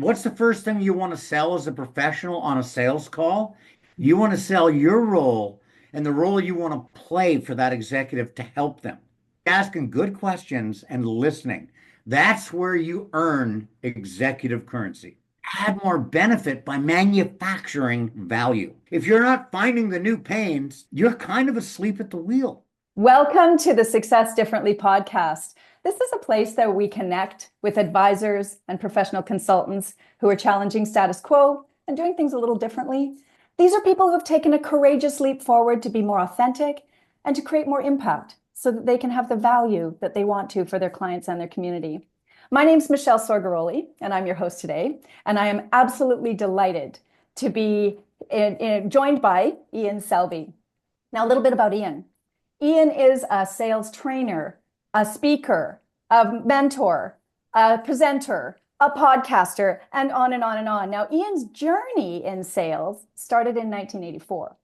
what's the first thing you want to sell as a professional on a sales call? You want to sell your role and the role you want to play for that executive to help them. Asking good questions and listening. That's where you earn executive currency. Add more benefit by manufacturing value. If you're not finding the new pains, you're kind of asleep at the wheel. Welcome to the Success Differently podcast. This is a place that we connect with advisors and professional consultants who are challenging status quo and doing things a little differently. These are people who have taken a courageous leap forward to be more authentic and to create more impact so that they can have the value that they want to for their clients and their community. My name's Michelle Sorgaroli, and I'm your host today. And I am absolutely delighted to be joined by Ian Selbie. Now, a little bit about Ian. Ian is a sales trainer, a speaker, a mentor, a presenter, a podcaster, and on and on and on. Now, Ian's journey in sales started in 1984.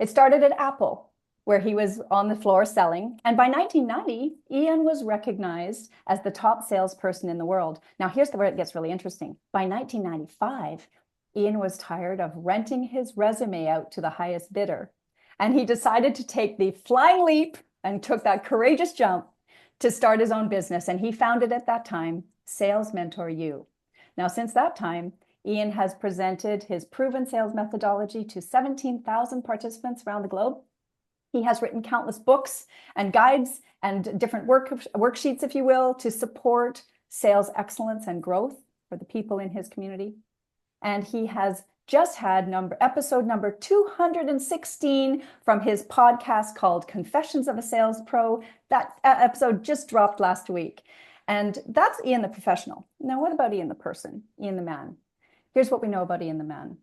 It started at Apple, where he was on the floor selling. And by 1990, Ian was recognized as the top salesperson in the world. Now, here's where it gets really interesting. By 1995, Ian was tired of renting his resume out to the highest bidder. And he decided to take the flying leap and took that courageous jump to start his own business. And he founded at that time SalesMentor U. Now, since that time, Ian has presented his proven sales methodology to 17,000 participants around the globe. He has written countless books and guides and different worksheets, if you will, to support sales excellence and growth for the people in his community. And he has just had episode number 216 from his podcast called Confessions of a Sales Pro. That episode just dropped last week. And that's Ian the professional. Now, what about Ian the person, Ian the man? Here's what we know about Ian the man.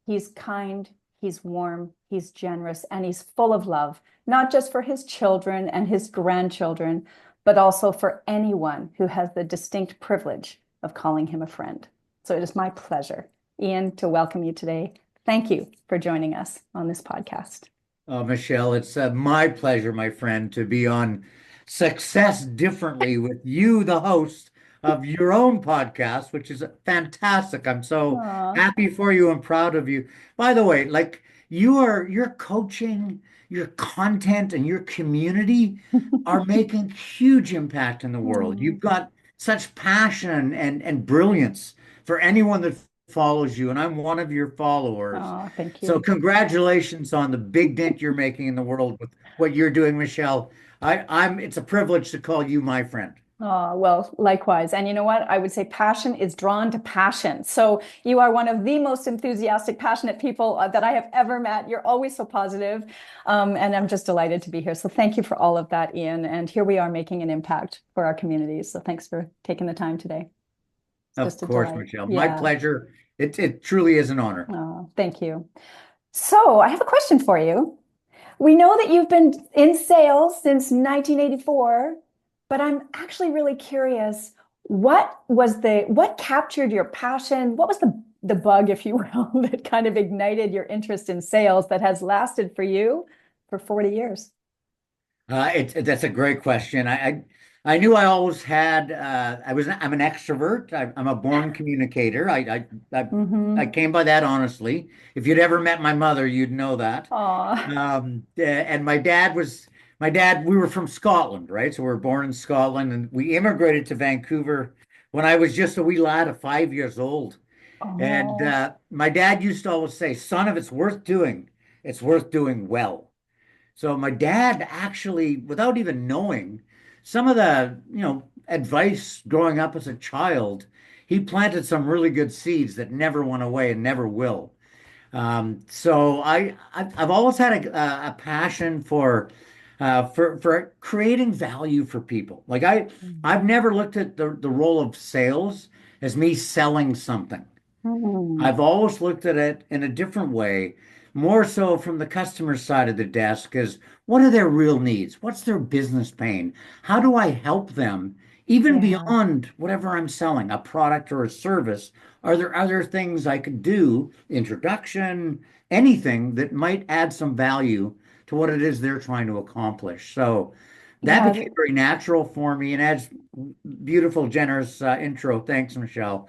He's kind, he's warm, he's generous, and he's full of love, not just for his children and his grandchildren, but also for anyone who has the distinct privilege of calling him a friend. So it is my pleasure, Ian, to welcome you today. Thank you for joining us on this podcast. Oh, Michelle, it's my pleasure, my friend, to be on Success Differently with you, the host of your own podcast, which is fantastic. I'm so happy for you and proud of you. By the way, like your coaching, your content, and your community are making huge impact in the world. You've got such passion and brilliance for anyone that follows you, and I'm one of your followers. Oh, thank you. So congratulations on the big dent you're making in the world with what you're doing, Michelle. It's a privilege to call you my friend. Oh, well, likewise. And you know what? I would say passion is drawn to passion. So you are one of the most enthusiastic, passionate people that I have ever met. You're always so positive. And I'm just delighted to be here. So thank you for all of that, Ian. And here we are making an impact for our communities. So thanks for taking the time today. Of course, Michelle. My pleasure. It truly is an honor. Oh, thank you. So I have a question for you. We know that you've been in sales since 1984, but I'm actually really curious, what captured your passion? What was the bug, if you will, that kind of ignited your interest in sales that has lasted for you for 40 years? That's a great question. I knew I always had. I'm an extrovert. I'm a born communicator. I came by that honestly. If you'd ever met my mother, you'd know that. And my dad. We were from Scotland, right? So we were born in Scotland, and we immigrated to Vancouver when I was just a wee lad of 5 years old. And my dad used to always say, "Son, if it's worth doing, it's worth doing well." So my dad actually, without even knowing some of the, advice growing up as a child, he planted some really good seeds that never went away and never will. So I've always had a passion for creating value for people. Like I've never looked at the role of sales as me selling something. I've always looked at it in a different way, more so from the customer side of the desk, is what are their real needs? What's their business pain? How do I help them, even beyond whatever I'm selling, a product or a service? Are there other things I could do, introduction, anything that might add some value to what it is they're trying to accomplish? So that became very natural for me, and adds beautiful, generous intro. Thanks, Michelle.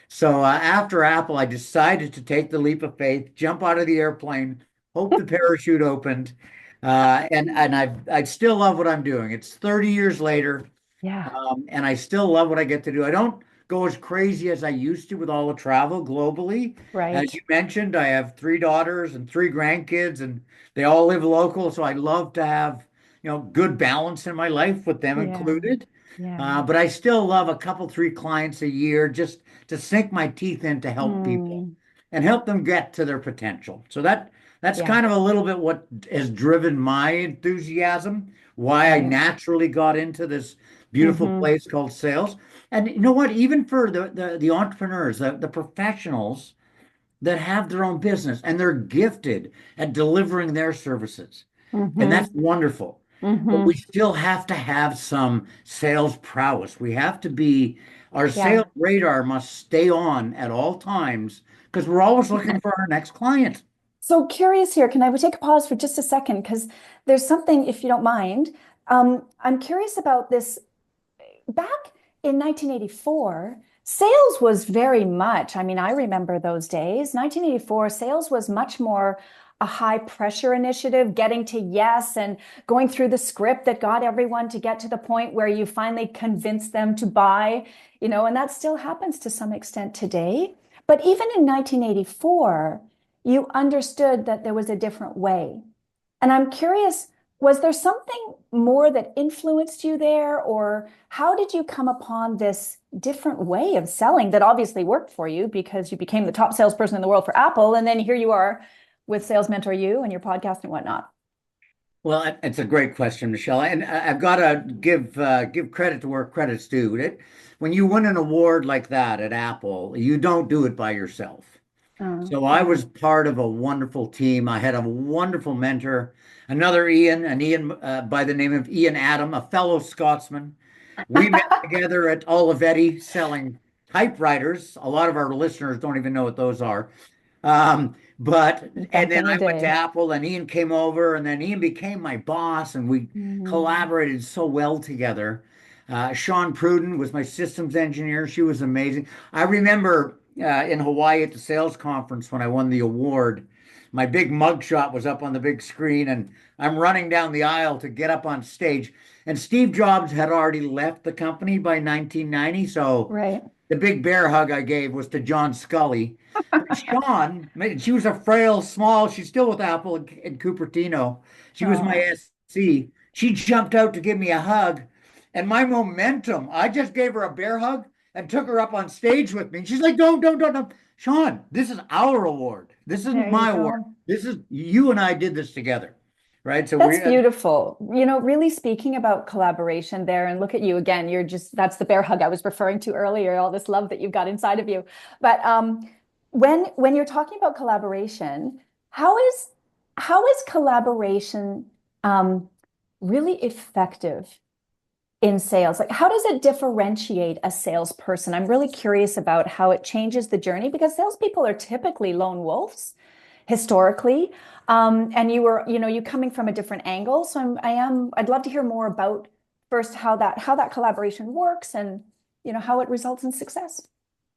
So after Apple, I decided to take the leap of faith, jump out of the airplane, hope the parachute opened, and I still love what I'm doing. It's 30 years later. Yeah, And I still love what I get to do. I don't go as crazy as I used to with all the travel globally. As right. you mentioned, I have three daughters and three grandkids, and they all live local. So I love to have, good balance in my life with them Yeah, included. yeah. But I still love a couple, three clients a year just to sink my teeth in to help people Mm, and help them get to their potential. So that's yeah, kind of a little bit what has driven my enthusiasm, why I right. naturally got into this beautiful Hmm. place called sales. And you know what? Even for the entrepreneurs, the professionals that have their own business and they're gifted at delivering their services. And Hmm. that's wonderful. But we Hmm. still have to have some sales prowess. We have to be, our sales Yeah. radar must stay on at all times because we're always looking for our next client. So curious here, can I take a pause for just a second? Because there's something, if you don't mind. I'm curious about this. Back in 1984, sales was very much, I mean, I remember those days. 1984, sales was much more a high pressure initiative, getting to yes and going through the script that got everyone to get to the point where you finally convince them to buy, and that still happens to some extent today. But even in 1984, you understood that there was a different way. And I'm curious, was there something more that influenced you there, or how did you come upon this different way of selling that obviously worked for you because you became the top salesperson in the world for Apple, and then here you are with Sales Mentor U and your podcast and whatnot? Well, it's a great question, Michelle, and I've got to give credit to where credit's due. When you win an award like that at Apple, you don't do it by yourself. So I Yeah. was part of a wonderful team. I had a wonderful mentor, another Ian, an Ian by the name of Ian Adam, a fellow Scotsman. We met together at Olivetti selling typewriters. A lot of our listeners don't even know what those are. And Back then in the I went to day. Apple and Ian came over and then Ian became my boss and we Mhm. collaborated so well together. Sean Pruden was my systems engineer. She was amazing. I remember in Hawaii at the sales conference when I won the award, my big mugshot was up on the big screen and I'm running down the aisle to get up on stage. And Steve Jobs had already left the company by 1990. So Right. the big bear hug I gave was to John Scully. But Sean, she was a frail, small, she's still with Apple in Cupertino. She was my Oh, SC. She jumped out to give me a hug. And my momentum, I just gave her a bear hug and took her up on stage with me. And she's like, don't. Sean, this is our award. This isn't there you my award. go. This is you and I did this together. Right. So That's beautiful. Really speaking about collaboration there, and look at you again. That's the bear hug I was referring to earlier, all this love that you've got inside of you. But when you're talking about collaboration, how is how is collaboration um, really effective in sales? Like, how does it differentiate a salesperson? I'm really curious about how it changes the journey because salespeople are typically lone wolves historically. And you coming from a different angle. So I'd love to hear more about first how that collaboration works and how it results in success.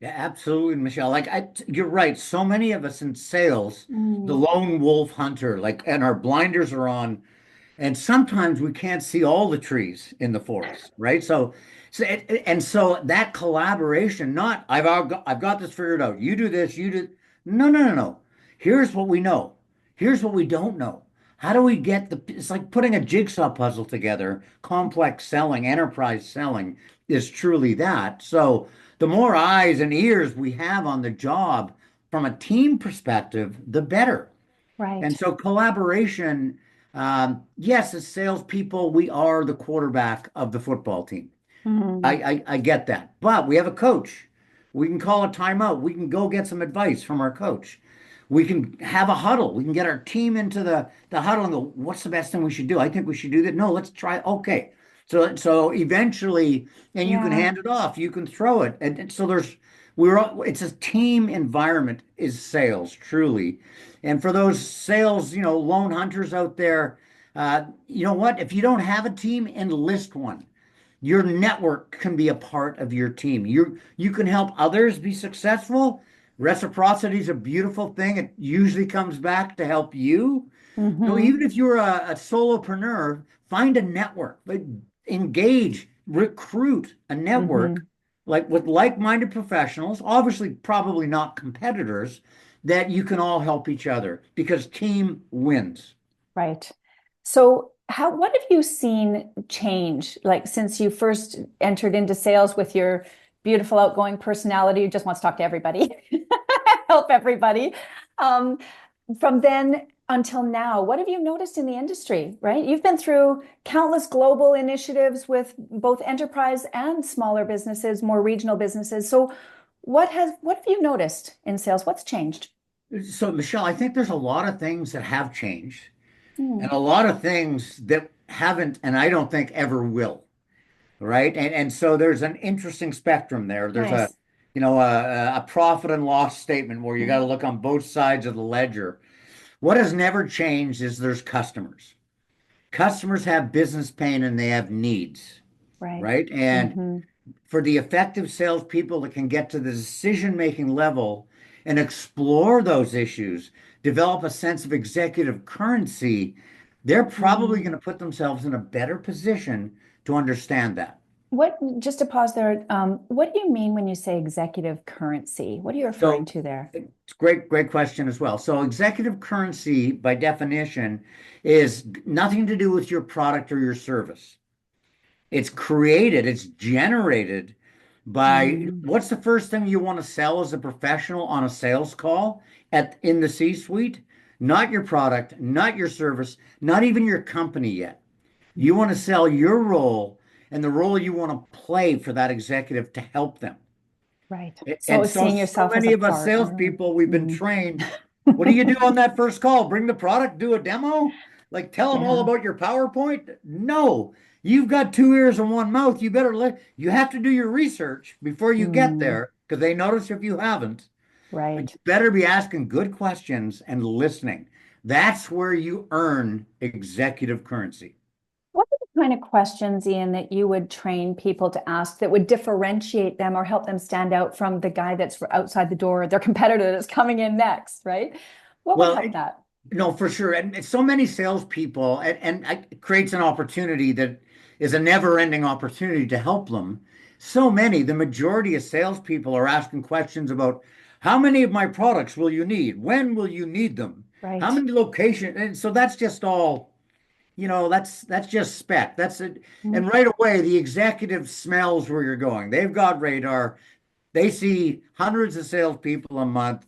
Yeah, absolutely, Michelle. You're right. So many of us in sales, the Mm, lone wolf hunter, and our blinders are on, and sometimes we can't see all the trees in the forest, right? So that collaboration, not I've got this figured out. You do this, you do. No. Here's what we know. Here's what we don't know. How do we get it's like putting a jigsaw puzzle together. Complex selling, enterprise selling is truly that. So the more eyes and ears we have on the job from a team perspective, the better. And right. so collaboration, yes, as salespeople, we are the quarterback of the football team. Mm, I get that. But we have a coach. We can call a timeout. We can go get some advice from our coach. We can have a huddle. We can get our team into the huddle and go, what's the best thing we should do? I think we should do that. No, let's try. Okay. So eventually, and you can yeah. hand it off, you can throw it. And so it's a team environment is sales, truly. And for those sales, lone hunters out there, you know what? If you don't have a team, enlist one. Your network can be a part of your team. You can help others be successful. Reciprocity is a beautiful thing. It usually comes back to help you. So Mm-hmm. even if you're a solopreneur, find a network, like engage, recruit a network Mm-hmm. like with like-minded professionals, obviously probably not competitors, that you can all help each other because team wins. Right. So what have you seen change, like since you first entered into sales with your beautiful outgoing personality who just wants to talk to everybody, help everybody. Um, from then until now, what have you noticed in the industry, right? You've been through countless global initiatives with both enterprise and smaller businesses, more regional businesses. So what have you noticed in sales? What's changed? So, Michelle, I think there's a lot of things that have changed and Hmm, a lot of things that haven't, and I don't think ever will. Right? And so there's an interesting spectrum there. There's nice. a profit and loss statement where you got to look on both sides of the ledger. What has never changed is there's customers. Customers have business pain and they have needs, Right. right? And Hmm. for the effective salespeople that can get to the decision-making level and explore those issues, develop a sense of executive currency, they're probably going to put themselves in a better position to understand that. Just to pause there, what do you mean when you say executive currency? What are you referring So to there? it's great question as well. So executive currency, by definition, is nothing to do with your product or your service. It's generated by Mm, what's the first thing you want to sell as a professional on a sales call at in the C-suite? Not your product, not your service, not even your company yet. You want to sell your role and the role you want to play for that executive to help them. right. So And so, seeing so yourself as a many of us partner. salespeople, we've been Mm. trained. What do you do on that first call? Bring the product, do a demo? Like tell them all Yeah. about your PowerPoint? No, you've got two ears and one mouth. You have to do your research before you get Mm, there because they notice if you haven't. But right. you better be asking good questions and listening. That's where you earn executive currency. What are the kind of questions, Ian, that you would train people to ask that would differentiate them or help them stand out from the guy that's outside the door, their competitor that's coming in next, right? What would Well, help that? no, for sure. And so many salespeople, and it creates an opportunity that is a never-ending opportunity to help them. So many, the majority of salespeople are asking questions about how many of my products will you need? When will you need them? How Right. many locations? And so that's just all, that's just spec. That's it. Mm. And right away, the executive smells where you're going. They've got radar. They see hundreds of salespeople a month,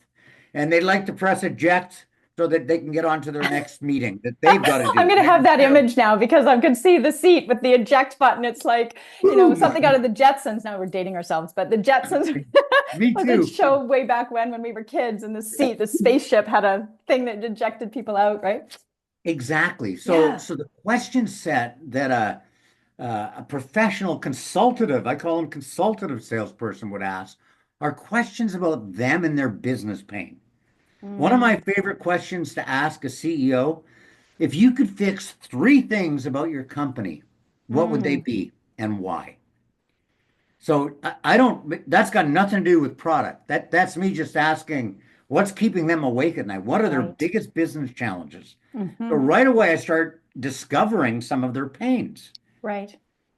and they like to press eject so that they can get on to their next meeting that they've got to I'm do, going to right? have that Instead of, image now because I could see the seat with the eject button. It's like, something out of the Jetsons. Now we're dating ourselves, but the Jetsons me was a too. show way back when we were kids, and the seat, the spaceship had a thing that ejected people out, right? Exactly. So, Yeah. so the question set that a professional consultative, I call them consultative salesperson would ask, are questions about them and their business pain. One of my Mm, favorite questions to ask a CEO, if you could fix three things about your company, what would they mm, be and why? So I don't, that's got nothing to do with product. That's me just asking what's keeping them awake at night? What are their right. biggest business challenges? So Hmm. right away I start discovering some of their pains, Right.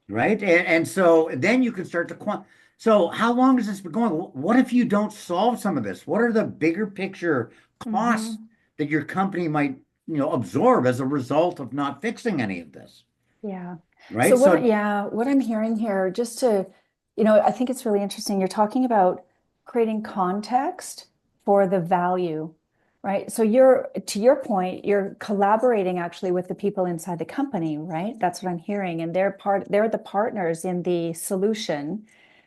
right? And so then you can start to so how long has this been going? What if you don't solve some of this? What are the bigger picture costs Hmm. that your company might, absorb as a result of not fixing any of this? Yeah. So Right? So what I'm hearing here, just to, I think it's really interesting. You're talking about creating context for the value, right? So to your point, you're collaborating actually with the people inside the company, right? That's what I'm hearing. And they're the partners in the solution.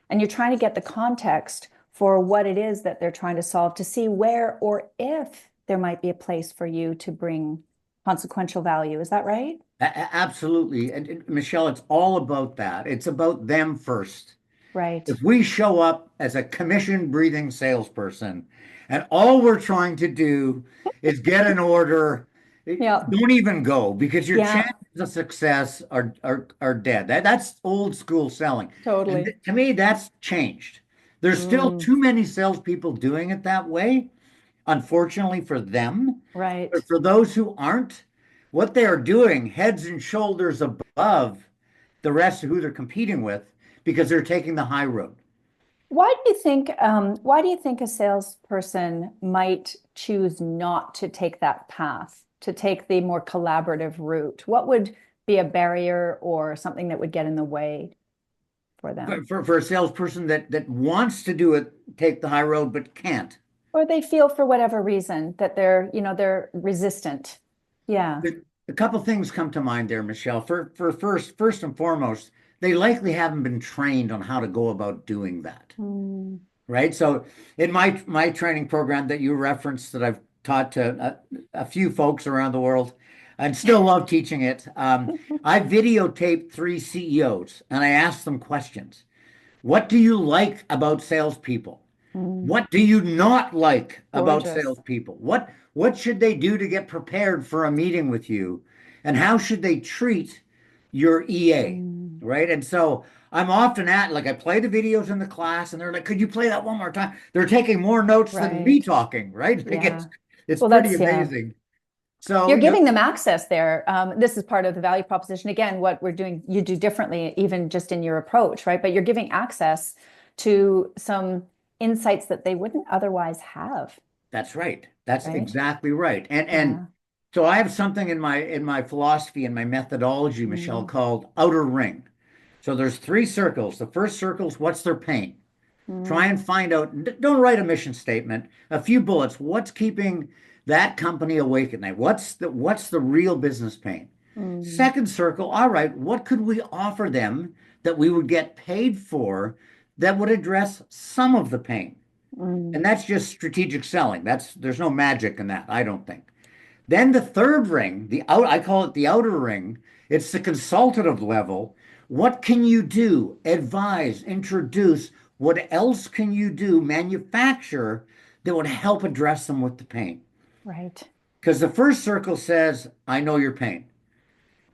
And you're trying to get the context for what it is that they're trying to solve to see where or if there might be a place for you to bring consequential value. Is that right? Absolutely. And Michelle, it's all about that. It's about them first. Right. If we show up as a commission breathing salesperson and all we're trying to do is get an order, Yeah. don't even go because your Yeah. chances of success are dead. That's old school selling. And Totally. to me, that's changed. There's still Mm, too many salespeople doing it that way, unfortunately for them. right. But for those who aren't, what they are doing heads and shoulders above the rest of who they're competing with because they're taking the high road. Why do you think a salesperson might choose not to take that path, to take the more collaborative route? What would be a barrier or something that would get in the way for them? For a salesperson that wants to do it, take the high road, but can't. Or they feel for whatever reason that they're resistant. Yeah. A couple things come to mind there, Michelle. For first and foremost, they likely haven't been trained on how to go about doing that, Mm. right? So in my training program that you referenced that I've taught to a few folks around the world and still love teaching it, I videotaped three CEOs and I asked them questions. What do you like about salespeople? Mm. What do you not like about Gorgeous. salespeople? What should they do to get prepared for a meeting with you? And how should they treat your EA? Mm. Right. And so I'm often at like I play the videos in the class and they're like, could you play that one more time? They're taking more notes than me Right. talking, right? Like Yeah. it's Well, pretty yeah. amazing. So, You're giving them access there. This is part of the value proposition. Again, what we're doing, you do differently, even just in your approach, right? But you're giving access to some insights that they wouldn't otherwise have, that's right. That's right? exactly right. And Yeah. so I have something in my philosophy and my methodology, Michelle, Mm, called outer ring. So there's three circles. The first circle is what's their pain? Try and mm, find out, don't write a mission statement, a few bullets. What's keeping that company awake at night? What's the real business pain? mm, Second circle, all right, what could we offer them that we would get paid for that would address some of the pain? mm, And that's just strategic selling. There's no magic in that, I don't think. Then the third ring, I call it the outer ring. It's the consultative level. What can you do? Advise, introduce. What else can you do? Manufacture that would help address them with the pain. right. Because the first circle says, I know your pain.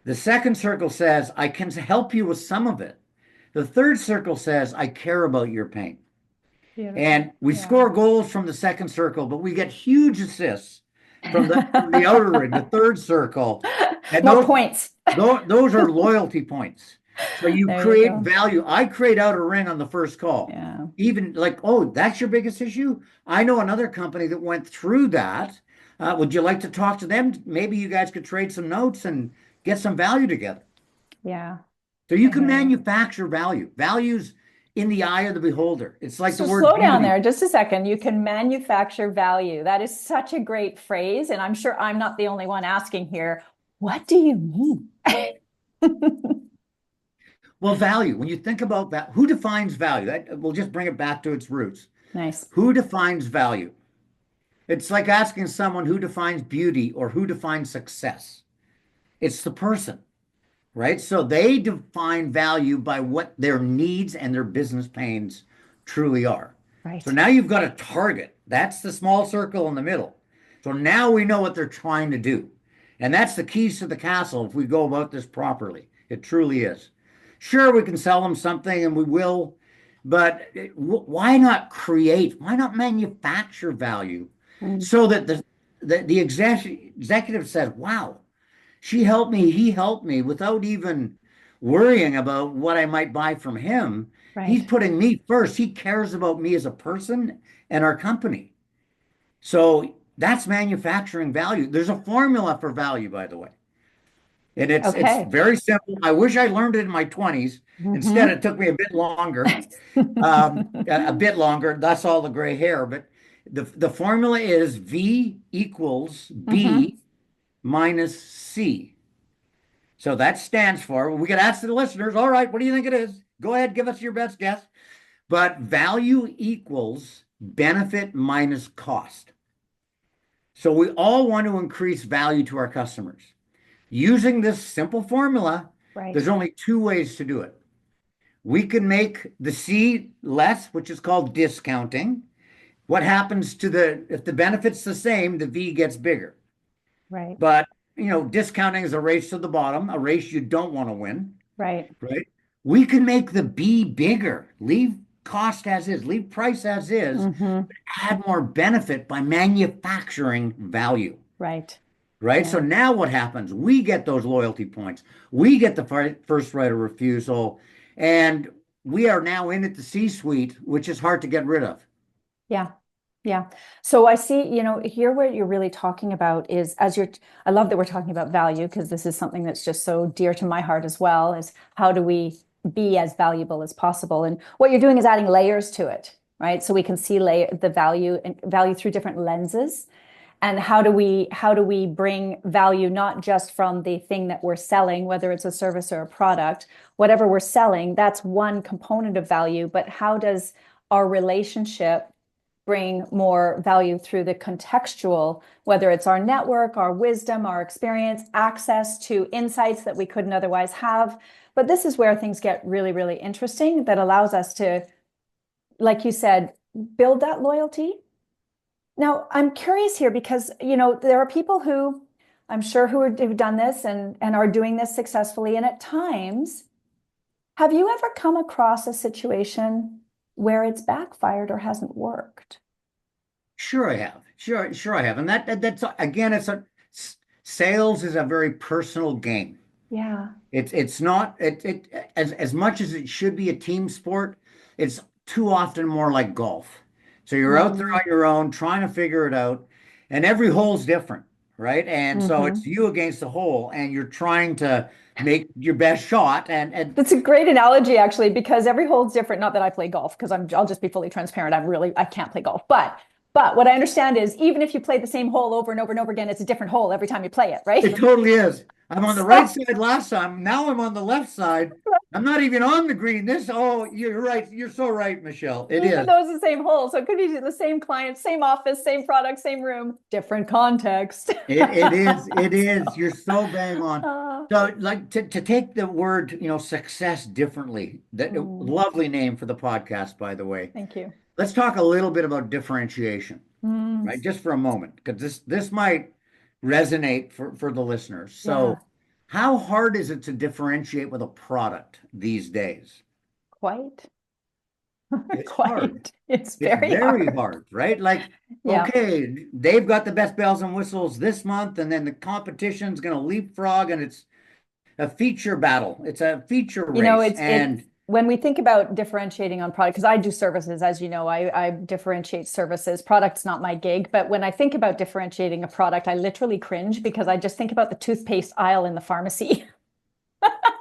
The second circle says, I can help you with some of it. The third circle says, I care about your pain. Beautiful. And we Yeah. score goals from the second circle, but we get huge assists from the outer ring, the third circle. And More points. those are loyalty points. So you There you create go. value. I create outer ring on the first call. Yeah. Even like, oh, that's your biggest issue. I know another company that went through that. Would you like to talk to them? Maybe you guys could trade some notes and get some value together. Yeah. So you I can hear you. manufacture value. Value's in the eye of the beholder. It's like the So word slow down beauty. there just a second. You can manufacture value. That is such a great phrase. And I'm sure I'm not the only one asking here. What do you mean? Well, value, when you think about that, who defines value? We'll just bring it back to its roots. Nice. Who defines value? It's like asking someone who defines beauty or who defines success. It's the person, right? So they define value by what their needs and their business pains truly are. So Right. now you've got a target. That's the small circle in the middle. So now we know what they're trying to do. And that's the keys to the castle if we go about this properly. It truly is. Sure, we can sell them something and we will, but why not create? Why not manufacture value Mm, so that the executive says, wow, she helped me, he helped me without even worrying about what I might buy from him. He's right. putting me first. He cares about me as a person and our company. So that's manufacturing value. There's a formula for value, by the way. And it's Okay. very simple. I wish I learned it in my 20s. Instead, Hmm. it took me a bit longer. A bit longer. That's all the gray hair. But the formula is V equals Hmm. B minus C. So that stands for, we could ask the listeners, all right, what do you think it is? Go ahead, give us your best guess. But value equals benefit minus cost. So we all want to increase value to our customers. Using this simple formula, Right. there's only two ways to do it. We can make the C less, which is called discounting. What happens to if the benefit's the same, the V gets bigger. Right. But discounting is a race to the bottom, a race you don't want to win, Right. right? We can make the B bigger, leave cost as is, leave price as is, Hmm. add more benefit by manufacturing value, Right. right? So Yeah. now what happens? We get those loyalty points. We get the first right of refusal, and we are now in at the C-suite, which is hard to get rid of. Yeah. Yeah. So I see, here what you're really talking about is I love that we're talking about value because this is something that's just so dear to my heart as well, is how do we be as valuable as possible? And what you're doing is adding layers to it, right? So we can see the value and value through different lenses. And how do we bring value not just from the thing that we're selling, whether it's a service or a product, whatever we're selling, that's one component of value, but how does our relationship bring more value through the contextual, whether it's our network, our wisdom, our experience, access to insights that we couldn't otherwise have. But this is where things get really, really interesting that allows us to, like you said, build that loyalty. Now, I'm curious here because, there are people who I'm sure who've done this and are doing this successfully. And at times, have you ever come across a situation where it's backfired or hasn't worked? Sure, I have. Sure, I have. And that's again, sales is a very personal game. Yeah. It's not as much as it should be a team sport, it's too often more like golf. So you're out there Mm. on your own trying to figure it out, and every hole's different, right? And so it's Hmm. you against the hole, and you're trying to make your best shot. And That's a great analogy, actually, because every hole's different. Not that I play golf, because I'll just be fully transparent. I can't play golf. But what I understand is even if you play the same hole over and over and over again, it's a different hole every time you play it, it right? totally is. I'm on the right So side last time. Now I'm on the left side. I'm not even on the green. You're right. You're so right, Michelle. It even is. though it's the same hole, so it could be the same client, same office, same product, same room, different context. It is. It is. So, You're so bang on. uh, So, like to take the word, success differently. That mm, lovely name for the podcast, by the way. thank you. Let's talk a little bit about differentiation, Mm, right? Just for a moment, because this might resonate for the listeners. So, yeah, how hard is it to differentiate with a product these days? quite, It's hard. quite. It's It's very very hard. hard, right? Like, Yeah. okay, they've got the best bells and whistles this month, and then the competition's going to leapfrog, and it's a feature battle. It's a feature race. It's And when we think about differentiating on product, because I do services, as you know, I differentiate services. Product's not my gig, but when I think about differentiating a product, I literally cringe because I just think about the toothpaste aisle in the pharmacy.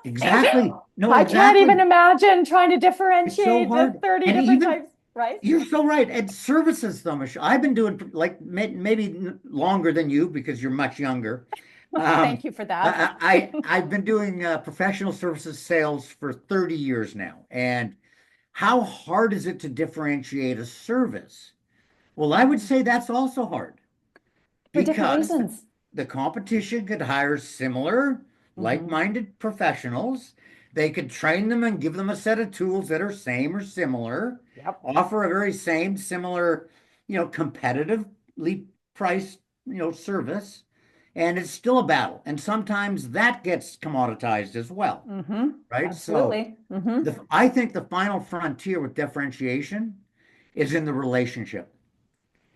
exactly. No, I can't even exactly. imagine trying to It's so differentiate the hard. 30 And different even types, right? you're so right. And services, though, Michelle, I've been doing like maybe longer than you because you're much younger. Thank Um, you for that. I've been doing professional services sales for 30 years now. And how hard is it to differentiate a service? Well, I would Mm, say that's also hard for different because reasons. the competition could hire similar, Hmm. like-minded professionals. They could train them and give them a set of tools that are same or similar, Yep. offer a very same, similar, competitively priced, service, and it's still a battle. And sometimes that gets commoditized as well, Hmm. right? So Absolutely. Hmm. I think the final frontier with differentiation is in the relationship.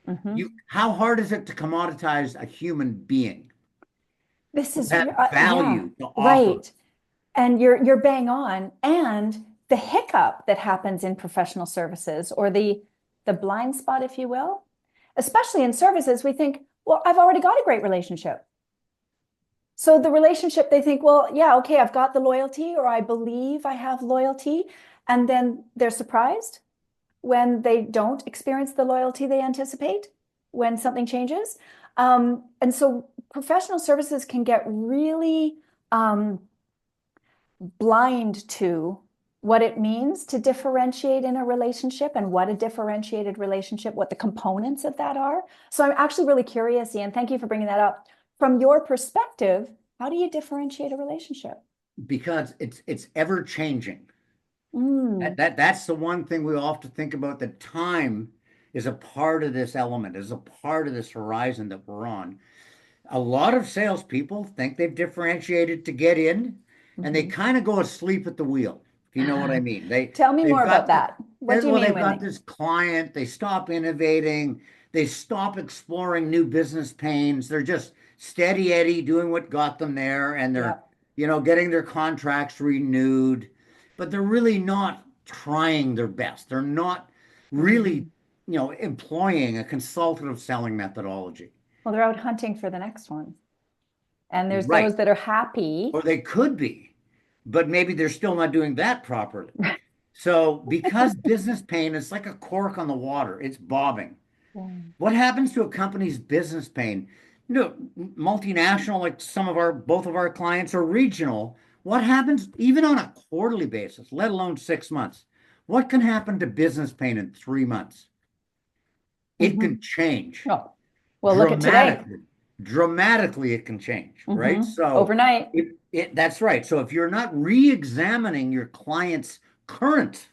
Hmm. How hard is it to commoditize a human being This who is, has yeah, value to offer? right. And you're bang on. And the hiccup that happens in professional services or the blind spot, if you will, especially in services, we think, well, I've already got a great relationship. So the relationship, they think, well, yeah, okay, I've got the loyalty, or I believe I have loyalty. And then they're surprised when they don't experience the loyalty they anticipate when something changes. And so professional services can get really blind to what it means to differentiate in a relationship and what a differentiated relationship, what the components of that are. So I'm actually really curious, Ian. Thank you for bringing that up. From your perspective, how do you differentiate a relationship? Because it's ever changing. Mm, That's the one thing we all have to think about. That time is a part of this element, is a part of this horizon that we're on. A lot of salespeople think they've differentiated to get in, and they Mhm. kind of go asleep at the wheel, if you know what I mean. Tell me They've more about got the, that. What do you well, mean they've when got they? this client, they stop innovating, they stop exploring new business pains. They're just steady Eddie doing what got them there, and they're, Yep. getting their contracts renewed, but they're really not trying their best. They're not really, Mhm. employing a consultative selling methodology. Well, they're out hunting for the next one. And there's Right. those that are happy. Or they could be, but maybe they're still not doing that properly. So, because business pain is like a cork on the water, it's bobbing. Yeah. What happens to a company's business pain? Multinational, like both of our clients are regional. What happens even on a quarterly basis, let alone 6 months? What can happen to business pain in 3 months? It can Mhm. change Oh, well, look at today. dramatically. Dramatically, it can change, right? So Overnight. that's right. So if you're not re-examining your client's current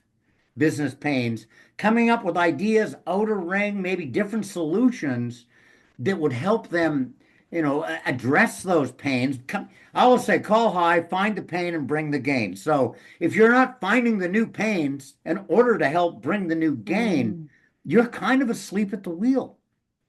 business pains, coming up with ideas, outer ring, maybe different solutions that would help them, address those pains. I always say, call high, find the pain, and bring the gain. So if you're not finding the new pains in order to help bring the new gain, Mm. you're kind of asleep at the wheel.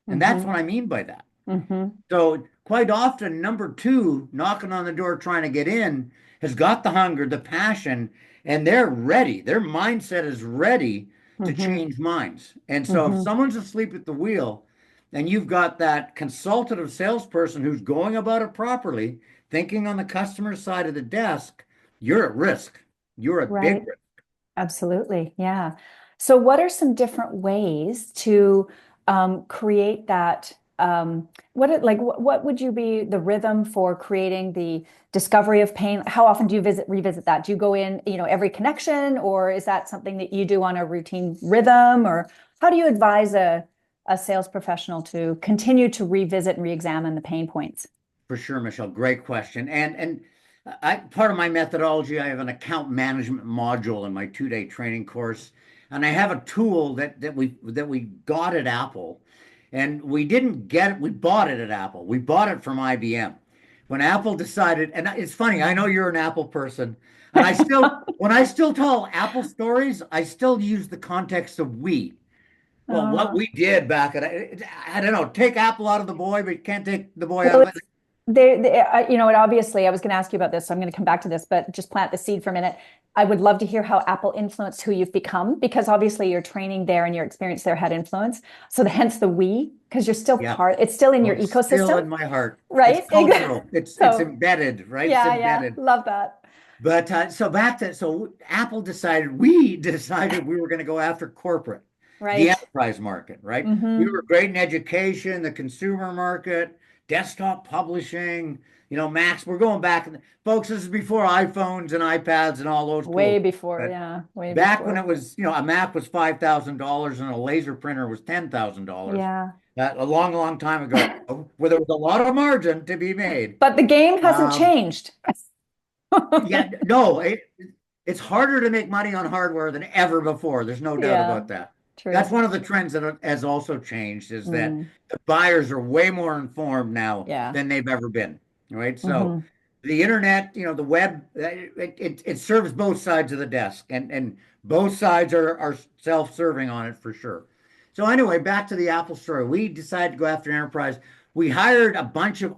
And that's what Mm-hmm. I mean by that. Mm-hmm. So quite often, number two, knocking on the door trying to get in, has got the hunger, the passion, and they're ready. Their mindset is ready to Mm-hmm. change minds. And so if Mm-hmm. someone's asleep at the wheel and you've got that consultative salesperson who's going about it properly, thinking on the customer side of the desk, you're at risk. You're a big Right. risk. Absolutely. Yeah. So, what are some different ways to create that? What would you be the rhythm for creating the discovery of pain? How often do you revisit that? Do you go in, every connection, or is that something that you do on a routine rhythm? Or how do you advise a sales professional to continue to revisit and re-examine the pain points? For sure, Michelle. Great question. And I part of my methodology, I have an account management module in my 2-day training course, and I have a tool that we got at Apple, and we didn't get it. We bought it at Apple. We bought it from IBM. When Apple decided, and it's funny, I know you're an Apple person, and when I still tell Apple stories, I still use the context of we. Well, what Uh, we did back at, I don't know, take Apple out of the boy, but you can't take the boy out Well, of it. it's it obviously I was going to ask you about this, so I'm going to come back to this, but just plant the seed for a minute. I would love to hear how Apple influenced who you've become because obviously your training there and your experience there had influence. So hence the we, because you're still Yeah. it's still in Well, your it's still ecosystem, in my heart. It's right? cultural. It's So embedded, right? It's yeah, yeah, embedded. love that. But so Apple decided we decided we were going to go after corporate, the Right. enterprise market, right? We Mm-hmm. were great in education, the consumer market, desktop publishing, Macs. We're going back, folks. This is before iPhones and iPads and all those Way cool. before, But yeah, way back when before. it was, a Mac was $5,000 and a laser printer was $10,000. Yeah. A long, long time ago, where there was a lot of margin to be made. But the game hasn't Um, changed. yeah, no, it's harder to make money on hardware than ever before. There's no doubt Yeah, about that. That's true. one of the trends that has also changed is that Mm, the buyers are way more informed now yeah. than they've ever been, right? So Hmm. the internet, the web, it serves both sides of the desk, and both sides are self-serving on it for sure. So anyway, back to the Apple story. We decided to go after enterprise. We hired a bunch of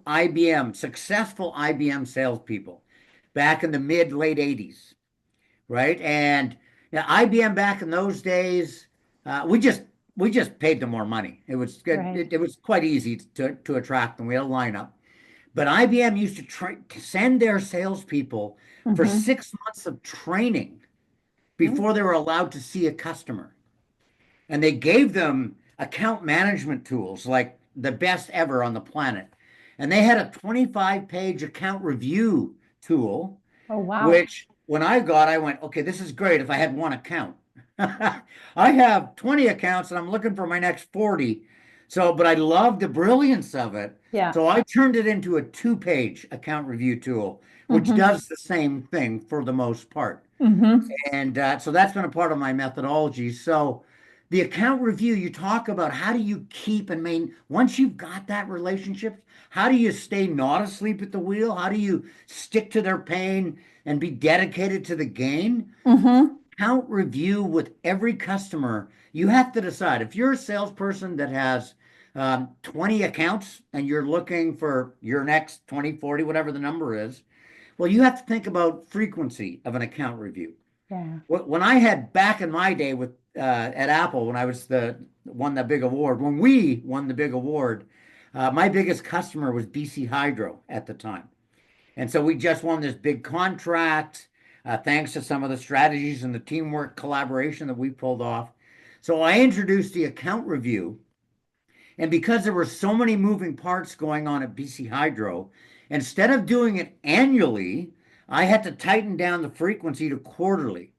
successful IBM salespeople back in the mid late 80s, right? And IBM back in those days, we just paid them more money. It was good. Right. It was quite easy to attract them. We had a lineup. But IBM used to send their salespeople for Hmm. 6 months of training before they were allowed to see a customer. And they gave them account management tools like the best ever on the planet. And they had a 25-page account review tool, Oh, wow. which when I went, okay, this is great if I had one account. I have 20 accounts and I'm looking for my next 40. So, but I love the brilliance of it. Yeah. So I turned it into a 2-page account review tool, which Hmm. does the same thing for the most part. Hmm. And so that's been a part of my methodology. So the account review, you talk about how do you keep and maintain, once you've got that relationship, how do you stay not asleep at the wheel? How do you stick to their pain and be dedicated to the gain? Mm-hmm. Account review with every customer. You have to decide if you're a salesperson that has 20 accounts and you're looking for your next 20, 40, whatever the number is, well, you have to think about frequency of an account review. Yeah. When I had back in my day with at Apple, when I was the won the big award, when we won the big award, my biggest customer was BC Hydro at the time, and so we just won this big contract, thanks to some of the strategies and the teamwork collaboration that we pulled off. So I introduced the account review, and because there were so many moving parts going on at BC Hydro, instead of doing it annually, I had to tighten down the frequency to quarterly.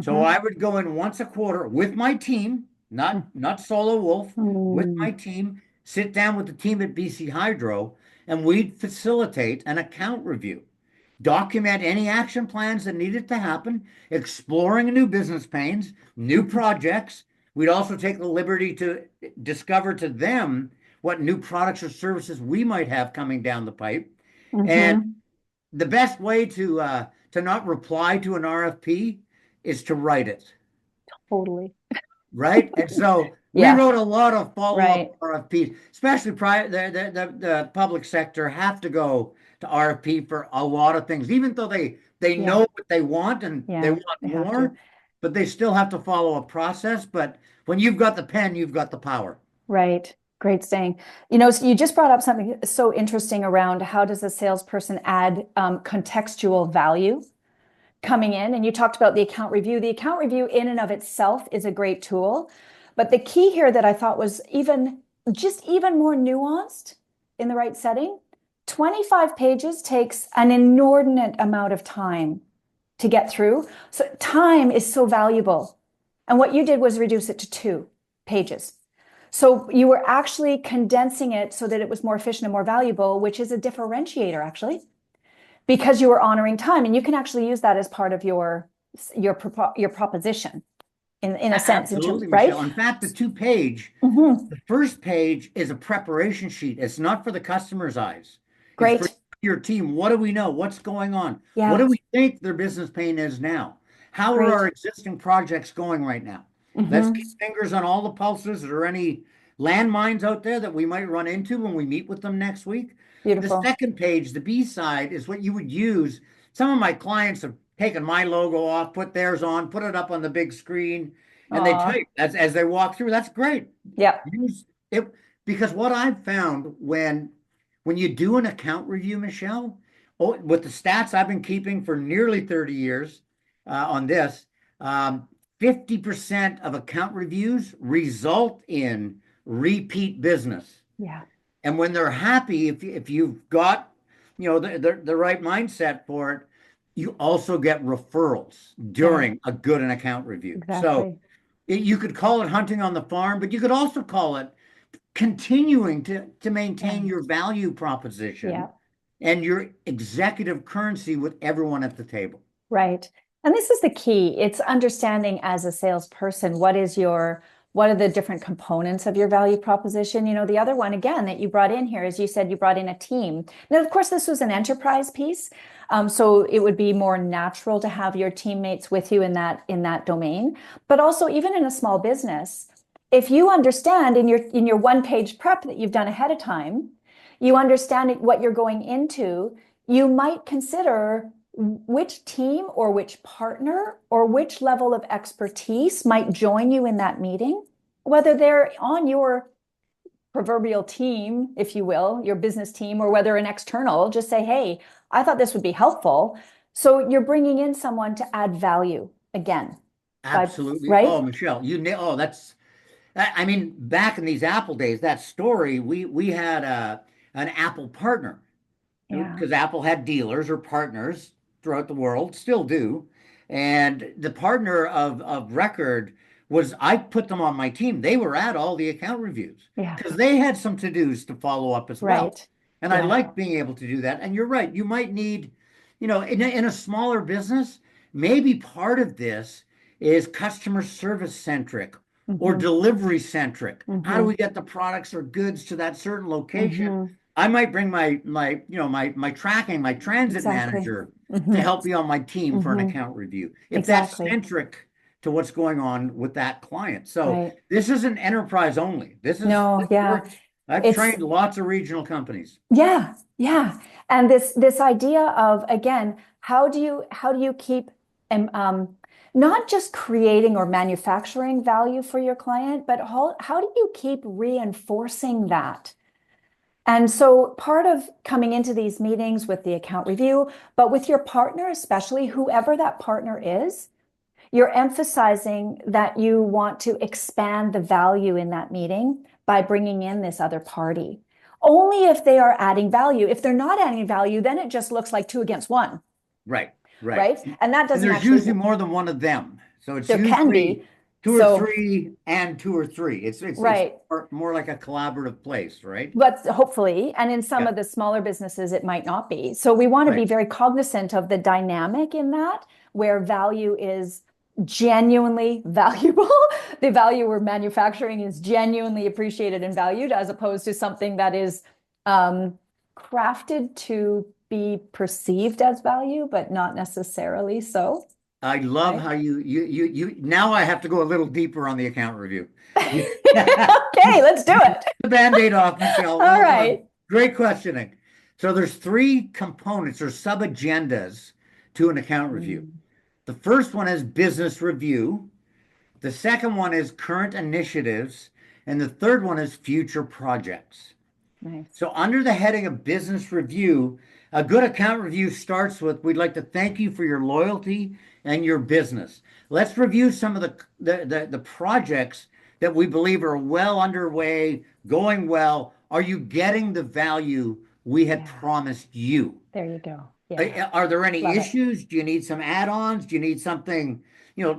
So Mm-hmm. I would go in once a quarter with my team, not solo wolf, with Mm-hmm. my team, sit down with the team at BC Hydro, and we'd facilitate an account review, document any action plans that needed to happen, exploring new business pains, new projects. We'd also take the liberty to discover to them what new products or services we might have coming down the pipe. And Mm-hmm. the best way to not reply to an RFP is to write it, Totally. right? And so we Yeah. wrote a lot of follow-up Right. RFPs, especially the public sector have to go to RFP for a lot of things, even though they know Yeah. what they want and they Yeah. want They have to. more, but they still have to follow a process. But when you've got the pen, you've got the power. Right. Great saying. You know, so you just brought up something so interesting around how does a salesperson add contextual value coming in? And you talked about the account review. The account review in and of itself is a great tool. But the key here that I thought was even more nuanced in the right setting, 25 pages takes an inordinate amount of time to get through. So time is so valuable. And what you did was reduce it to 2 pages. So you were actually condensing it so that it was more efficient and more valuable, which is a differentiator actually, because you were honoring time, and you can actually use that as part of your proposition in a sense in terms, Absolutely, right? Michelle. In fact, the two-page, Mm-hmm. the first page is a preparation sheet. It's not for the customer's eyes. It's for Great. your team. What do we know? What's going on? What Yeah. do we think their business pain is now? How are Great. our existing projects going right now? Let's keep Mm-hmm. fingers on all the pulses. Are there any landmines out there that we might run into when we meet with them next week? The Beautiful. second page, the B side, is what you would use. Some of my clients have taken my logo off, put theirs on, put it up on the big screen, and they Aw. type as they walk through. That's great. Yeah. Use it because what I've found when you do an account review, Michelle, oh, with the stats I've been keeping for nearly 30 years on this, 50% of account reviews result in repeat business. Yeah. And when they're happy, if you've got, the right mindset for it, you also get referrals Yeah. during a good an account review. So Exactly. you could call it hunting on the farm, but you could also call it continuing to Yeah. maintain your value Yeah. proposition and your executive currency with everyone at the table. Right. And this is the key. It's understanding as a salesperson, what are the different components of your value proposition? You know, the other one again that you brought in here is you said you brought in a team. Now, of course, this was an enterprise piece. So it would be more natural to have your teammates with you in that domain. But also even in a small business, if you understand in your 1 page prep that you've done ahead of time, you understand what you're going into, you might consider which team or which partner or which level of expertise might join you in that meeting, whether they're on your proverbial team, if you will, your business team, or whether an external, just say, hey, I thought this would be helpful. So you're bringing in someone to add value again by, Absolutely. right? Oh, Michelle, that's I mean, back in these Apple days, that story, we had an Apple partner Yeah. because Apple had dealers or partners throughout the world, still do. And the partner of record was I put them on my team. They were at all the account reviews Yeah. because they had some to-dos to follow up as well. Right. And I Yeah. like being able to do that. And you're right, you might need, in a smaller business, maybe part of this is customer service centric or Mm-hmm. delivery centric. How do Mm-hmm. we get the products or goods to that certain location? Mm-hmm. I might bring my tracking, my transit Exactly. manager to Mm-hmm. help be on my team for an Mm-hmm. account review if that's Exactly. centric to what's going on with that client. So Right. this isn't enterprise only. No, yeah. I've It's trained lots of regional companies. yeah, yeah. And this idea of again, how do you keep not just creating or manufacturing value for your client, but how do you keep reinforcing that? And so part of coming into these meetings with the account review, but with your partner, especially whoever that partner is, you're emphasizing that you want to expand the value in that meeting by bringing in this other party. Only if they are adding value. If they're not adding value, then it just looks like two against one, Right, right. right? And that And doesn't there's actually, usually more than one of them. So it's there can usually be. two or So, three and two or three. It's right. more like a collaborative place, right? But hopefully, and in some Yeah, of the smaller businesses, it might not be. So we want to be right. very cognizant of the dynamic in that, where value is genuinely valuable. The value we're manufacturing is genuinely appreciated and valued, as opposed to something that is um, crafted to be perceived as value, but not necessarily so. I love Right. how you now I have to go a little deeper on the account review. You, Okay, let's do you took it. the Band-Aid off, Michelle. All Well done. right. Great questioning. So there's three components or sub-agendas to an account review. Mm, The first one is business review. The second one is current initiatives. And the third one is future projects. nice. So, under the heading of business review, a good account review starts with we'd like to thank you for your loyalty and your business. Let's review some of the projects that we believe are well underway, going well. Are you getting the value we had Yeah, promised you? there you go. Yeah, Are there any love it. issues? Do you need some add-ons? Do you need something,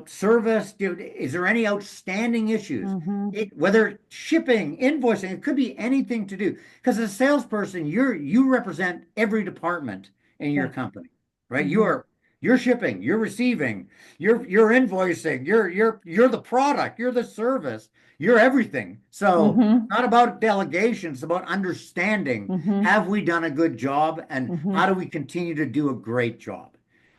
service? Is there any outstanding issues? Hmm. Whether shipping, invoicing, it could be anything to do. Because as a salesperson, you represent every department in your Yeah. company, right? Hmm. You're shipping, you're receiving, you're invoicing, you're the product, you're the service, you're everything. So Hmm. not about delegation, it's about understanding, Hmm. have we done a good job and how Hmm. do we continue to do a great job?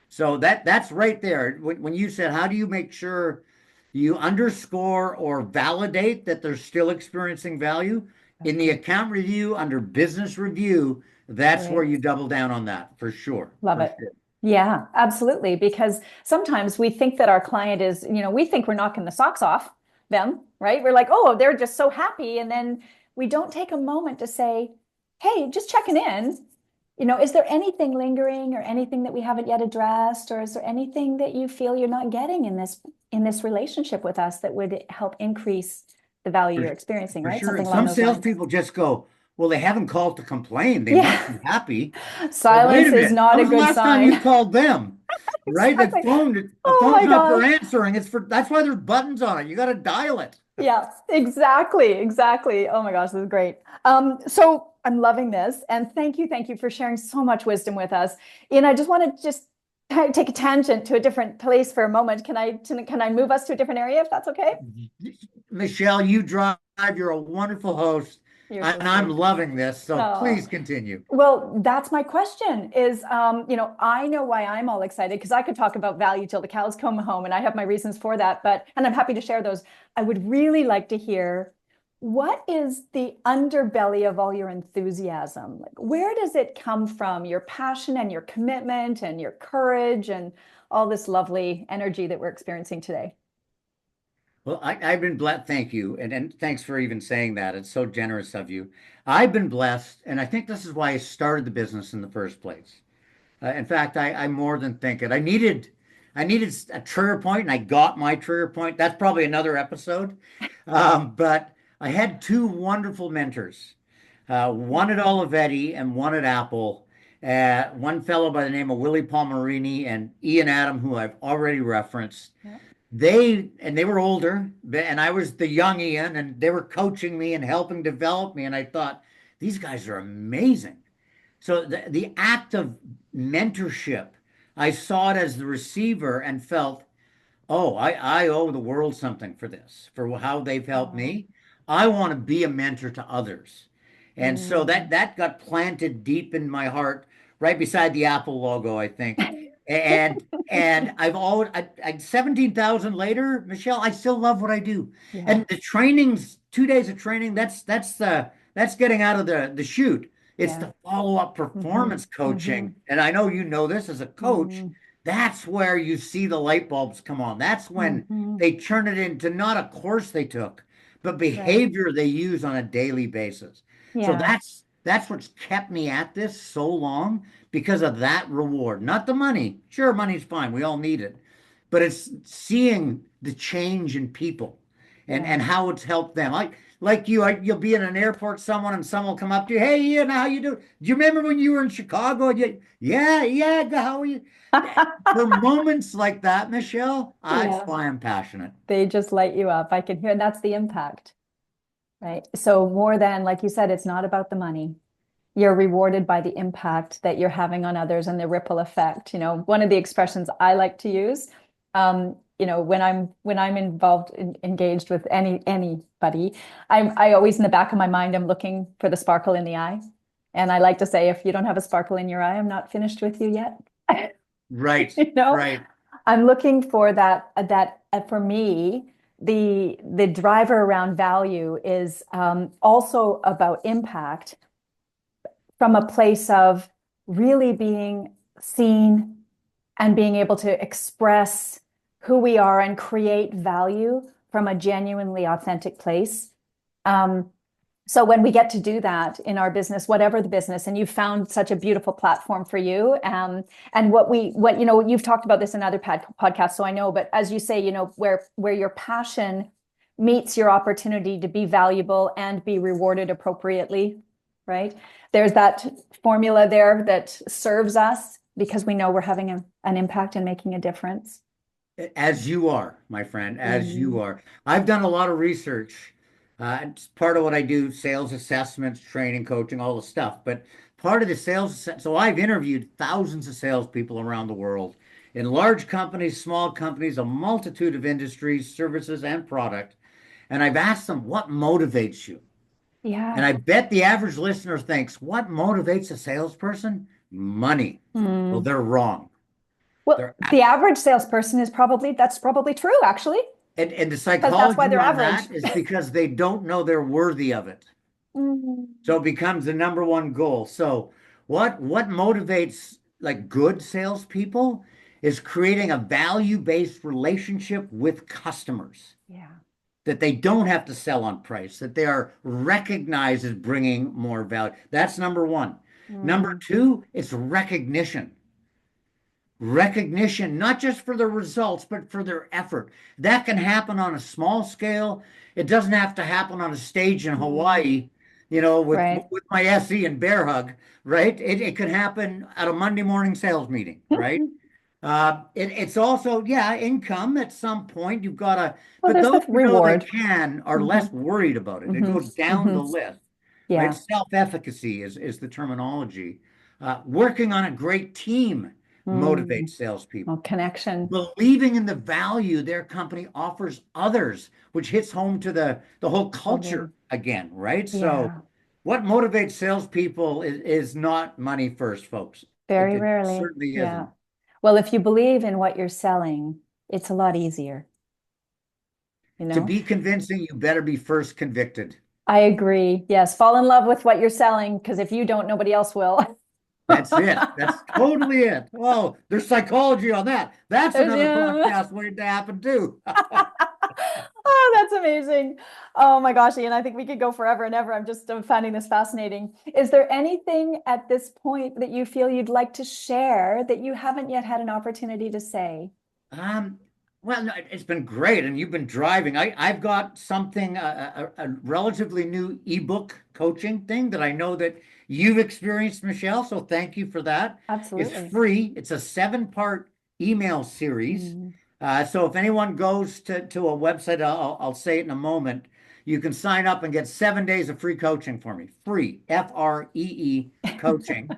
So that's right there. When you said, how do you make sure you underscore or validate that they're still experiencing value? That's In the good. account review, under business review, that's where Great. you double down on that for sure. Love For it. sure. Yeah, absolutely. Because sometimes we think that our client is, we think we're knocking the socks off them, right? We're like, oh, they're just so happy. And then we don't take a moment to say, hey, just checking in. Is there anything lingering or anything that we haven't yet addressed? Or is there anything that you feel you're not getting in this relationship with us that would help increase the value For, you're experiencing, for right? sure. Something And along some those lines. salespeople just go, well, they haven't called to complain. They must Yeah. be happy. Well, wait Silence a is minute. not When a was the good last time you sign. called them? Right? Exactly. The Oh phone's my not for gosh. answering. That's why there's buttons on it. You got to dial it. Yeah, exactly, exactly. Oh my gosh, this is great. So I'm loving this, and thank you for sharing so much wisdom with us. And I just want to just kind of take a tangent to a different place for a moment. Can I move us to a different area if that's okay? Michelle, you drive. You're a wonderful host, You're so and I'm sweet. loving this. So Oh, please continue. well, that's my question is, I know why I'm all excited because I could talk about value till the cows come home and I have my reasons for that, and I'm happy to share those. I would really like to hear what is the underbelly of all your enthusiasm? Like, where does it come from? Your passion and your commitment and your courage and all this lovely energy that we're experiencing today. Well, I've been blessed. Thank you. And thanks for even saying that. It's so generous of you. I've been blessed. And I think this is why I started the business in the first place. In fact, I more than think it. I needed a trigger point, and I got my trigger point. That's probably another episode. But I had two wonderful mentors, one at Olivetti and one at Apple. One fellow by the name of Willie Palmerini and Ian Adam, who I've already referenced. Yeah. They were older, and I was the young Ian, and they were coaching me and helping develop me. And I thought, these guys are amazing. So the act of mentorship, I saw it as the receiver and felt, Oh, I owe the world something for this, for how they've helped Oh. me. I want to be a mentor to others. And so Mm. that got planted deep in my heart, right beside the Apple logo, I think. And I've always 17,000 later, Michelle, I still love what I do. Yeah. And the trainings, 2 days of training, that's getting out of the chute. It's Yeah. the follow-up Mm-hmm. performance coaching. Mm-hmm. And I know you know this as a coach. Mm. That's where you see the light bulbs come on. That's when Mm-hmm. they turn it into not a course they took, but Right. behavior they use on a daily basis. So Yeah. that's what's kept me at this so long because of that reward. Not the money. Sure, money's fine. We all need it. But it's seeing the change in people and Yeah. how it's helped them. Like you, you'll be in an airport, someone will come up to you. Hey, Ian, how you doing? Do you remember when you were in Chicago? Yeah, yeah. How are you? For moments like that, Michelle, that's Yeah. why I'm passionate. They just light you up. I can hear, and that's the impact, right? So more than, like you said, it's not about the money. You're rewarded by the impact that you're having on others and the ripple effect. One of the expressions I like to use, when I'm involved engaged with anybody, I always in the back of my mind I'm looking for the sparkle in the eye, and I like to say, if you don't have a sparkle in your eye, I'm not finished with you yet. Right, you know, right. I'm looking for that for me. The driver around value is also about impact from a place of really being seen and being able to express who we are and create value from a genuinely authentic place. Um, so when we get to do that in our business, whatever the business, and you've found such a beautiful platform for you, and you've talked about this in other podcasts, so I know. But as you say, where your passion meets your opportunity to be valuable and be rewarded appropriately, right? There's that formula there that serves us because we know we're having an impact and making a difference. As you are, my friend, as you Mm. are. I've done a lot of research. It's part of what I do, sales assessments, training, coaching, all the stuff. But part of the so I've interviewed thousands of salespeople around the world in large companies, small companies, a multitude of industries, services, and product. And I've asked them, what motivates you? And Yeah. I bet the average listener thinks, what motivates a salesperson? Money. Well, Mm. they're wrong. Well, They're the average salesperson that's probably true, actually, and the because that's why psychology they're on average. that is because they don't know they're worthy of it. Mm. So it becomes the number one goal. So what motivates like good salespeople is creating a value-based relationship with customers Yeah. that they don't have to sell on price, that they are recognized as bringing more value. That's number one. Number Mm. two, it's recognition. Recognition, not just for their results, but for their effort. That can happen on a small scale. It doesn't have to happen on a stage in Mm. Hawaii, Right. with my SE and bear hug, right? It could happen at a Monday morning sales meeting, right? It's also, yeah, income at some point. Well, but there's those the who know they reward. can are Hmm. less worried about it. It Hmm. goes down Hmm. the list, right? Yeah. Self-efficacy is the terminology. Working on a great team motivates Mm. Well, salespeople. connection. Believing in the value their company offers others, which hits home to the whole culture Totally. again, right? So, Yeah. what motivates salespeople is not money first, folks. Very It rarely. certainly Yeah. isn't. Well, if you believe in what you're selling, it's a lot easier, you To know? be convincing, you better be first convicted. I agree. Yes. Fall in love with what you're selling because if you don't, nobody else will. That's it. That's totally it. Oh, there's psychology on that. That's another Yeah. podcast waiting to happen too. Oh, that's amazing. Oh my gosh, Ian, I think we could go forever and ever. I'm finding this fascinating. Is there anything at this point that you feel you'd like to share that you haven't yet had an opportunity to say? Um, well, no, it's been great, and you've been driving. I've got something, a relatively new ebook coaching thing that I know that you've experienced, Michelle. So thank you for that. It's Absolutely. free. It's a seven-part email series. Mm. So if anyone goes to a website, I'll say it in a moment. you can sign up and get 7 days of free coaching for me. Free, FREE coaching.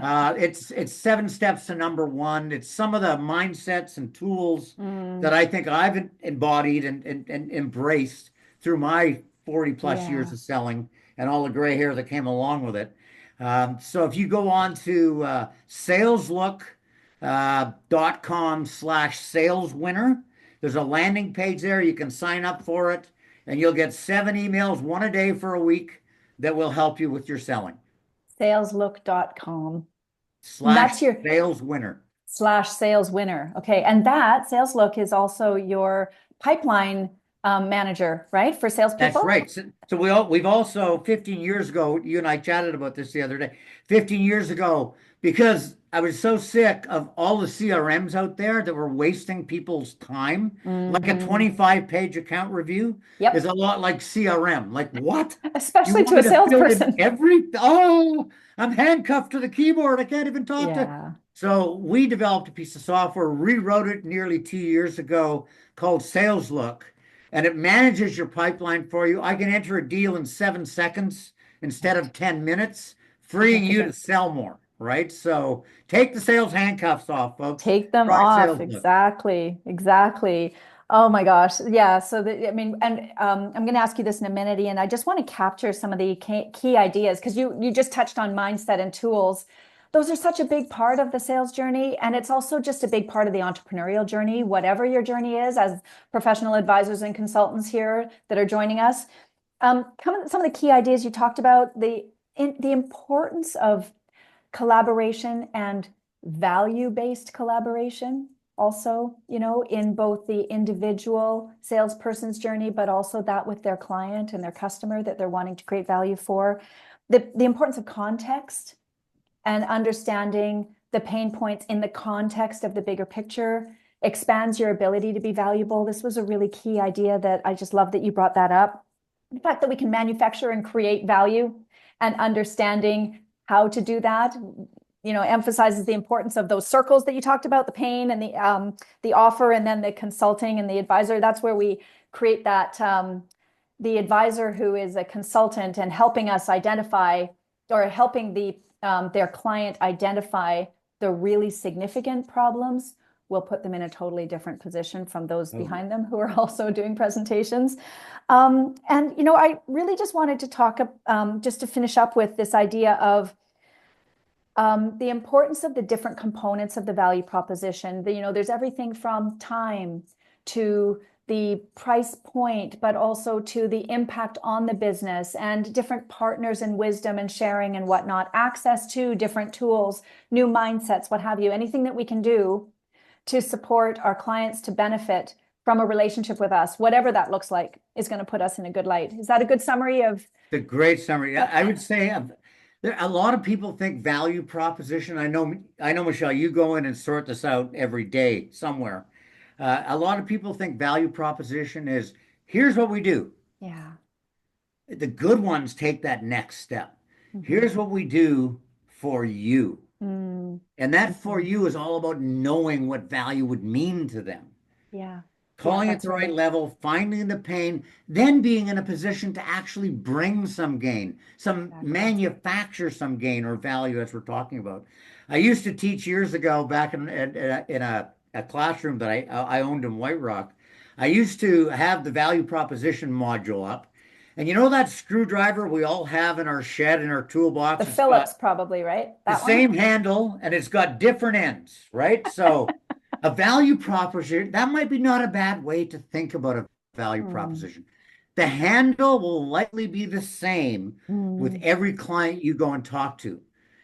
It's 7 steps to number one. It's some of the mindsets and tools Mm, that I think I've embodied and embraced through my 40 plus years yeah. of selling and all the gray hair that came along with it. So if you go on to saleslook.com/sales winner, there's a landing page there. You can sign up for it and you'll get 7 emails, one a day for a week that will help you with your selling. Saleslook.com. And Slash that's your sales winner. /sales winner. Okay. And that SalesLook is also your pipeline manager, right? For That's salespeople? right. So we've also 15 years ago, you and I chatted about this the other day. 15 years ago, because I was so sick of all the CRMs out there that were wasting people's time, like a Hmm. 25-page account review is Yep. a lot like CRM. Like what? You Especially want to a me to fill in salesperson. I'm handcuffed to the keyboard. I can't even talk to. Yeah. So we developed a piece of software, rewrote it nearly 2 years ago called SalesLook, and it manages your pipeline for you. I can enter a deal in 7 seconds instead Right. of 10 minutes, I freeing make a you to difference. sell more, right? So take the sales handcuffs off, folks. Take them Try off. SalesLook. Exactly. Exactly. Oh my gosh. Yeah. So I mean, and I'm going to ask you this in a minute, Ian. I just want to capture some of the key ideas because you just touched on mindset and tools. Those are such a big part of the sales journey, and it's also just a big part of the entrepreneurial journey, whatever your journey is, as professional advisors and consultants here that are joining us. Some of the key ideas you talked about, the importance of collaboration and value-based collaboration also, in both the individual salesperson's journey, but also that with their client and their customer that they're wanting to create value for. The importance of context and understanding the pain points in the context of the bigger picture expands your ability to be valuable. This was a really key idea that I just love that you brought that up. The fact that we can manufacture and create value and understanding how to do that, emphasizes the importance of those circles that you talked about, the pain and the offer, and then the consulting and the advisor. That's where we create that, the advisor who is a consultant and helping us identify or helping their client identify the really significant problems will put them in a totally different position from those Oh, behind them who are also doing presentations. And, I really just wanted to talk, just to finish up with this idea of the importance of the different components of the value proposition. There's everything from time to the price point, but also to the impact on the business and different partners and wisdom and sharing and whatnot, access to different tools, new mindsets, what have you, anything that we can do to support our clients to benefit from a relationship with us, whatever that looks like, is going to put us in a good light. Is that a good summary of? the great summary. Yep. I would say a lot of people think value proposition. I know, Michelle, you go in and sort this out every day somewhere. A lot of people think value proposition is here's what we do. Yeah. The good ones take that next step. Here's Mm-hmm. what we do for you. And that for Mm-hmm. you is all about knowing what value would mean to them, Yeah. Yeah, calling it that's the right right. level, finding the pain, then being in a position to actually bring some gain, some Exactly. manufacture some gain or value as we're talking about. I used to teach years ago back in a classroom that I owned in White Rock. I used to have the value proposition module up. And you know that screwdriver we all have in our shed, in our The toolbox? It's got Phillips probably, right? the That one? same handle and it's got different ends, right? So a value proposition, that might be not a bad way to think about a value Mm, proposition. The handle will likely be the same with mm, every client you go and talk to,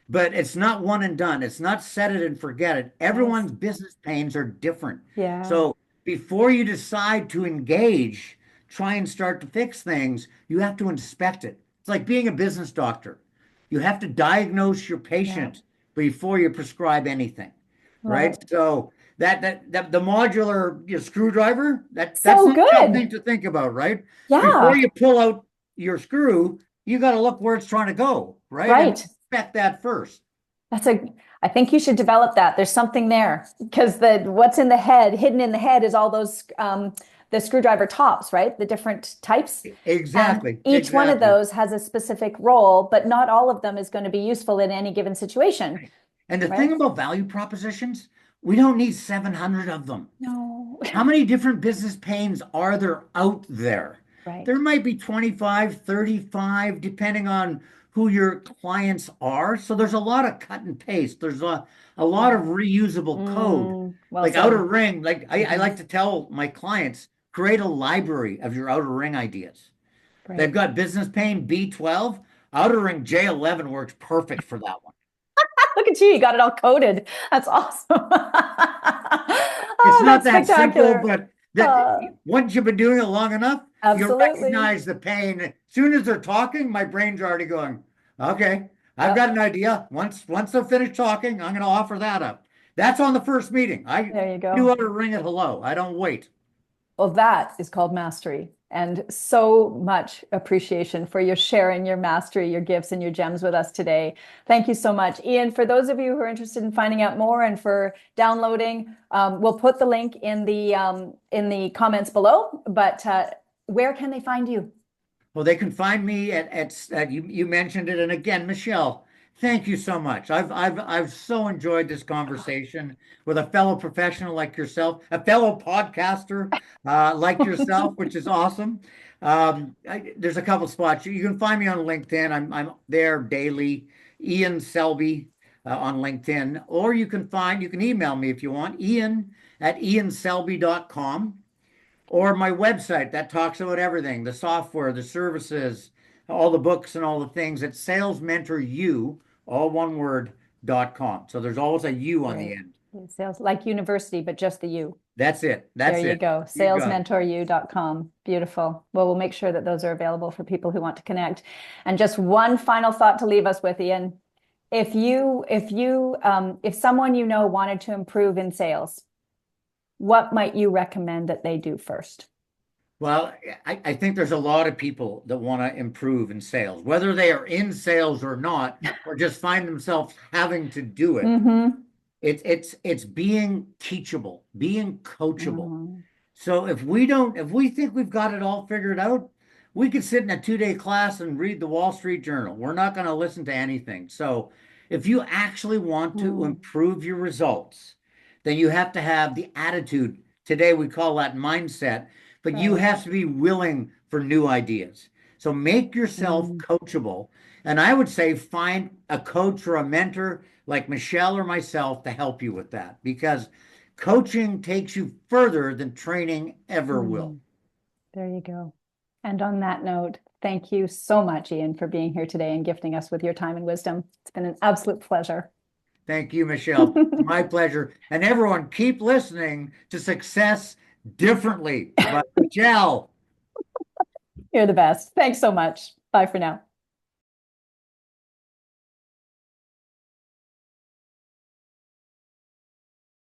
but it's not one and done. It's not set it and forget it. yes. Everyone's business pains are different. Yeah. So before you decide to engage, try and start to fix things, you have to inspect it. It's like being a business doctor. You have to diagnose your Yeah. patient before you prescribe anything, Love right? it. So that the modular screwdriver, that's So not a bad good. thing to think about, right? Before Yeah. you pull out your screw, you got to look where it's trying to go, right? And Right. inspect that first. That's I think you should develop that. There's something there because what's in the head, hidden in the head is all those the screwdriver tops, right? The different types. And Exactly, each one of exactly. those has a specific role, but not all of them is going to be useful in any given situation, Right. And the thing right? about value propositions, we don't need 700 of them. No. How many different business pains are there out there? There Right. might be 25, 35, depending on who your clients are. So there's a lot of cut and paste. There's a lot of Yeah. reusable code. Well Like outer said. ring, like I Hmm. like to tell my clients, create a library of your outer ring ideas. They've Right. got business pain B12. Outer ring J11 works perfect for that one. Look at you. You got it all coded. That's awesome. It's Oh, not that's that simple, spectacular. but that Uh, once you've been doing it long enough, you absolutely. recognize the pain. As soon as they're talking, my brain's already going, okay, I've got Yep. an idea. Once they're finished talking, I'm going to offer that up. That's on the first meeting. I There you do go. outer ring at hello. I don't wait. Well, that is called mastery. And so much appreciation for your sharing your mastery, your gifts, and your gems with us today. Thank you so much. Ian, for those of you who are interested in finding out more and for downloading, we'll put the link in the comments below. But where can they find you? Well, they can find me at you mentioned it, and again, Michelle, thank you so much. I've so enjoyed this conversation with a fellow professional like yourself, a fellow podcaster like yourself, which is awesome. There's a couple spots you can find me on LinkedIn. I'm there daily, Ian Selbie on LinkedIn, or you can email me if you want, Ian at ianselby.com or my website that talks about everything, the software, the services, all the books and all the things at SalesMentorU, all one word.com. So there's always a U on the Great. end. Sales like university, but just the U. That's it. There That's you it. go. You got it. SalesMentorU.com. Beautiful. Well, we'll make sure that those are available for people who want to connect. And just one final thought to leave us with, Ian. If someone you know wanted to improve in sales, what might you recommend that they do first? Well, I think there's a lot of people that want to improve in sales, whether they are in sales or not, or just find themselves having to do it. Mm-hmm. It's being teachable, being coachable. So if we think we've got it all figured out, we could sit in a 2-day class and read the Wall Street Journal. We're not going to listen to anything. So if you actually want to Mm-hmm. improve your results, then you have to have the attitude. Today we call that mindset, but you Right. have to be willing for new ideas. So make yourself Mm. coachable. And I would say find a coach or a mentor like Michelle or myself to help you with that because coaching takes you further than training ever will. Mm. There you go. And on that note, thank you so much, Ian, for being here today and gifting us with your time and wisdom. It's been an absolute pleasure. Thank you, Michelle. My pleasure. And everyone, keep listening to Success Differently by Michelle. You're the best. Thanks so much. Bye for now.